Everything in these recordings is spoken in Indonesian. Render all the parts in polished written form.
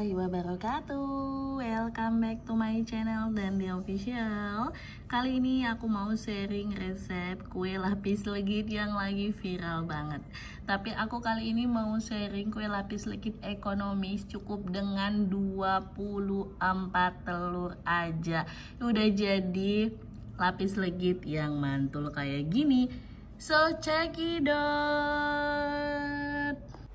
warahmatullahi wabarakatuh. Welcome back to my channel Dandi Official. Kali ini aku mau sharing resep kue lapis legit yang lagi viral banget. Tapi aku kali ini mau sharing kue lapis legit ekonomis, cukup dengan 24 telur aja udah jadi lapis legit yang mantul kayak gini. So check it out.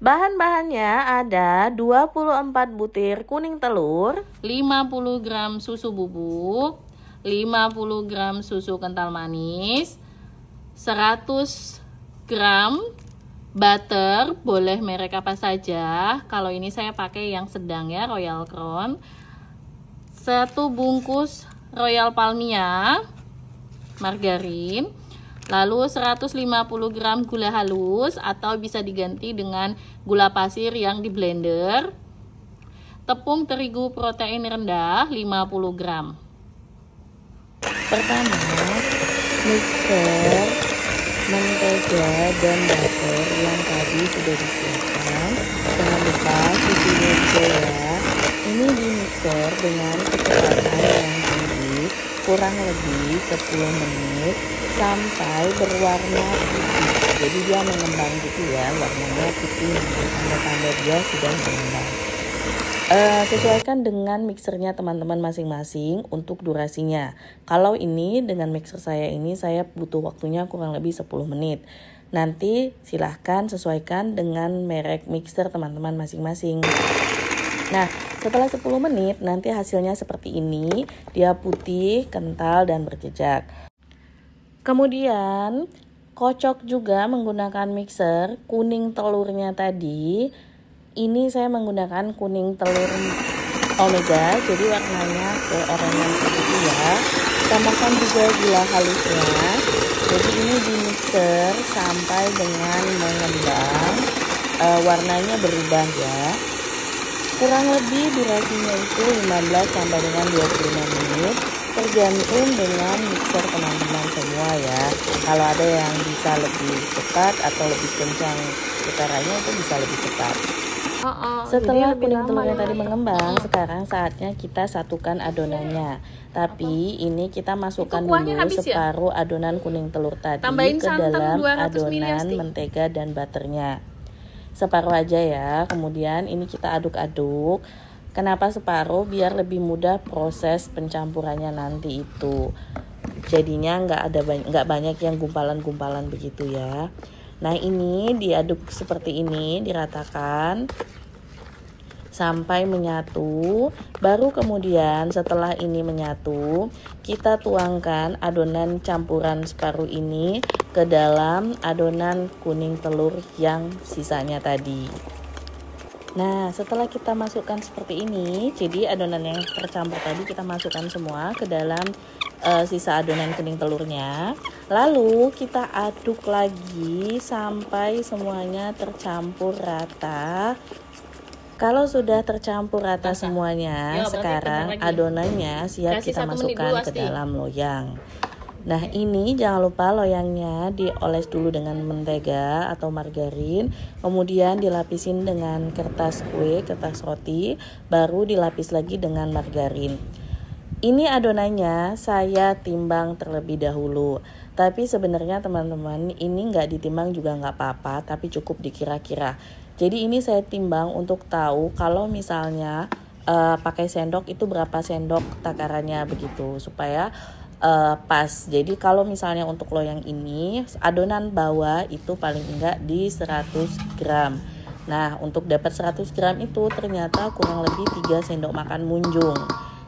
Bahan-bahannya ada 24 butir kuning telur, 50 gram susu bubuk, 50 gram susu kental manis, 100 gram butter, boleh merek apa saja. Kalau ini saya pakai yang sedang ya, Royal Crown. 1 bungkus Royal Palmia margarin. Lalu 150 gram gula halus atau bisa diganti dengan gula pasir yang di blender. Tepung terigu protein rendah 50 gram. Pertama, mixer mentega dan butter yang tadi sudah disiapkan. Jangan lupa susunya juga ya. Ini di mixer dengan kecepatan yang tinggi kurang lebih 10 menit sampai berwarna putih. Jadi dia mengembang gitu ya, warnanya putih, tanda-tanda dia sudah mengembang. Sesuaikan dengan mixernya teman-teman masing-masing untuk durasinya. Kalau ini dengan mixer saya ini saya butuh waktunya kurang lebih 10 menit. Nanti silahkan sesuaikan dengan merek mixer teman-teman masing-masing. Nah, setelah 10 menit nanti hasilnya seperti ini. Dia putih, kental, dan berjejak. Kemudian kocok juga menggunakan mixer kuning telurnya tadi. Ini saya menggunakan kuning telur omega, jadi warnanya keorangan seperti ya. Tambahkan juga gula halusnya. Jadi ini di mixer sampai dengan mengembang, warnanya berubah ya. Kurang lebih durasinya itu 15 sampai dengan 25 menit. Tergantung dengan mixer teman-teman semua ya. Kalau ada yang bisa lebih cepat atau lebih kencang putarannya itu bisa lebih cepat. Setelah kuning telurnya tadi mengembang, sekarang saatnya kita satukan adonannya. Tapi ini kita masukkan dulu separuh adonan kuning telur tadi ke dalam adonan mentega dan butternya. Separuh aja ya. Kemudian ini kita aduk-aduk. Kenapa separuh? Biar lebih mudah proses pencampurannya nanti itu. Jadinya nggak banyak yang gumpalan-gumpalan begitu ya. Nah ini diaduk seperti ini, diratakan sampai menyatu. Baru kemudian setelah ini menyatu, kita tuangkan adonan campuran separuh ini ke dalam adonan kuning telur yang sisanya tadi. Nah, setelah kita masukkan seperti ini, jadi adonan yang tercampur tadi kita masukkan semua ke dalam sisa adonan kuning telurnya. Lalu kita aduk lagi sampai semuanya tercampur rata. Kalau sudah tercampur rata semuanya, sekarang adonannya siap kita masukkan ke dalam loyang. Nah ini jangan lupa loyangnya dioles dulu dengan mentega atau margarin, kemudian dilapisin dengan kertas kue, kertas roti, baru dilapis lagi dengan margarin. Ini adonannya saya timbang terlebih dahulu, tapi sebenarnya teman-teman ini nggak ditimbang juga nggak apa-apa, tapi cukup dikira-kira. Jadi ini saya timbang untuk tahu kalau misalnya pakai sendok itu berapa sendok takarannya begitu, supaya pas. Jadi kalau misalnya untuk loyang ini adonan bawah itu paling enggak di 100 gram. Nah untuk dapat 100 gram itu ternyata kurang lebih 3 sendok makan munjung.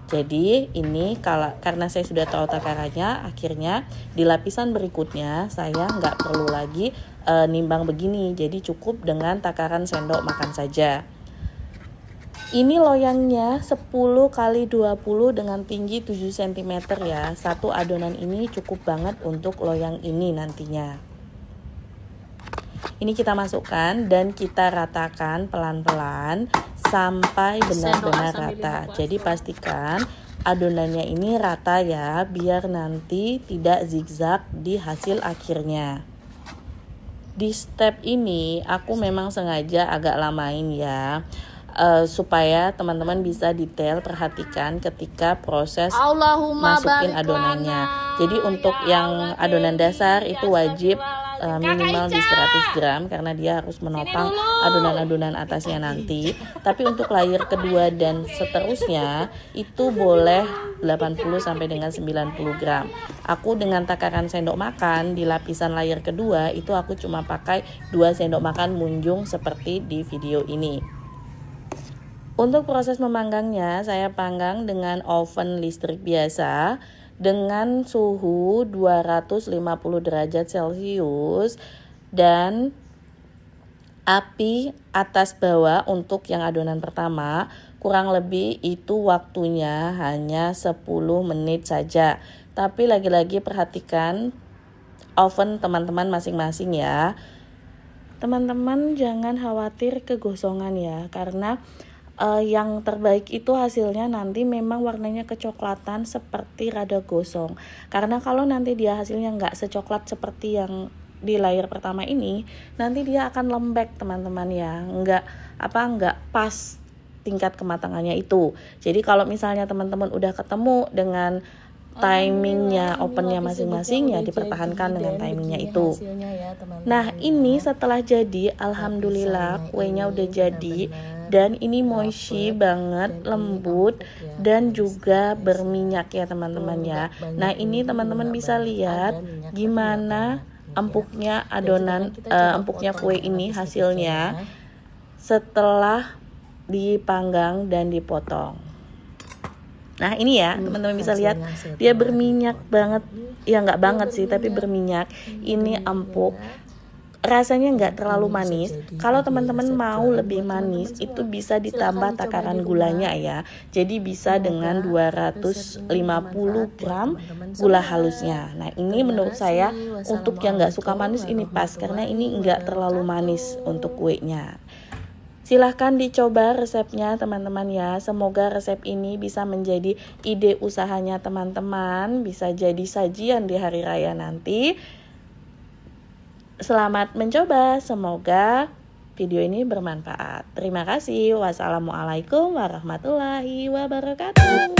Jadi ini karena saya sudah tahu takarannya, akhirnya di lapisan berikutnya saya nggak perlu lagi nimbang begini. Jadi cukup dengan takaran sendok makan saja. Ini loyangnya 10 kali 20 dengan tinggi 7 cm ya. Satu adonan ini cukup banget untuk loyang ini nantinya. Ini kita masukkan dan kita ratakan pelan-pelan sampai benar-benar rata. Jadi pastikan adonannya ini rata ya, biar nanti tidak zigzag di hasil akhirnya. Di step ini aku memang sengaja agak lamain ya. supaya teman-teman bisa detail perhatikan ketika proses Allahumma masukin barik adonannya. lana. Jadi untuk Ya yang Allah, adonan dasar Dewi. itu wajib minimal di Kakak 100 gram karena dia harus menopang dulu. adonan-adonan atasnya nanti. Tapi untuk layer kedua dan seterusnya itu boleh 80 sampai dengan 90 gram. Aku dengan takaran sendok makan di lapisan layer kedua itu aku cuma pakai 2 sendok makan munjung seperti di video ini. Untuk proses memanggangnya, saya panggang dengan oven listrik biasa dengan suhu 250 derajat Celcius dan api atas bawah untuk yang adonan pertama. Kurang lebih itu waktunya hanya 10 menit saja. Tapi lagi-lagi perhatikan oven teman-teman masing-masing ya. Teman-teman jangan khawatir kegosongan ya, karena yang terbaik itu hasilnya nanti memang warnanya kecoklatan seperti rada gosong. Karena kalau nanti dia hasilnya nggak secoklat seperti yang di layer pertama ini, nanti dia akan lembek teman-teman ya, nggak pas tingkat kematangannya itu. Jadi kalau misalnya teman-teman udah ketemu dengan timingnya opennya masing-masing ya dipertahankan dengan timingnya itu. Nah ini setelah jadi, alhamdulillah kuenya udah jadi dan ini mochi banget, lembut dan juga berminyak ya teman-teman ya. Nah ini teman-teman bisa lihat gimana empuknya adonan, empuknya kue ini hasilnya setelah dipanggang dan dipotong. Nah ini ya teman-teman bisa lihat dia berminyak banget, ya nggak banget sih tapi berminyak. Ini empuk, rasanya nggak terlalu manis. Kalau teman-teman mau lebih manis itu bisa ditambah takaran gulanya ya. Jadi bisa dengan 250 gram gula halusnya. Nah ini menurut saya untuk yang nggak suka manis ini pas, karena ini nggak terlalu manis untuk kuenya. Silahkan dicoba resepnya teman-teman ya. Semoga resep ini bisa menjadi ide usahanya teman-teman, bisa jadi sajian di hari raya nanti. Selamat mencoba, semoga video ini bermanfaat. Terima kasih. Wassalamualaikum warahmatullahi wabarakatuh.